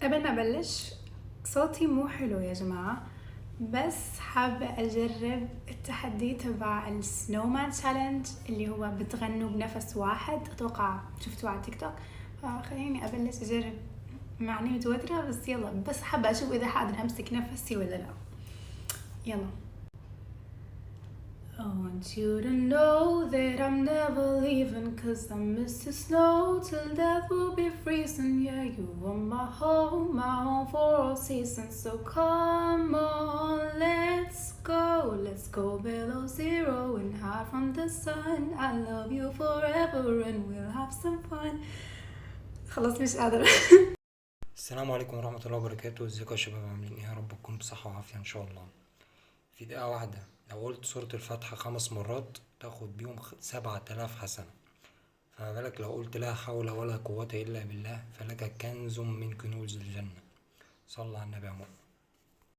قبل ما أبلش، صوتي مو حلو يا جماعة، بس حابة أجرب التحدي تبع السنومان تشالنج اللي هو بتغنوا بنفس واحد. أتوقع شفتوه على تيك توك، فخليني أبلش أجرب. معني متوترة بس يلا، بس حابة أشوف إذا حقدر أمسك نفسي ولا لا. يلا. I want you to know that I'm never leaving, 'cause I miss the snow till death will be freezing. Yeah, you are my home for all seasons. So come on, let's go below zero and hide from the sun. I love you forever and we'll have some fun. خلاص مش قادرة. السلام عليكم ورحمة الله وبركاته. ازيكم يا شباب؟ عاملين ايه؟ يا رب تكونوا بصحة وعافية ان شاء الله. في دقيقة واحدة لو قلت سورة الفاتحة 5 مرات تاخد بيهم 7000 حسنة، فما بالك لو قلت لا حول ولا قوة الا بالله فلك كنز من كنوز الجنة. صلى على النبي يا مؤمن.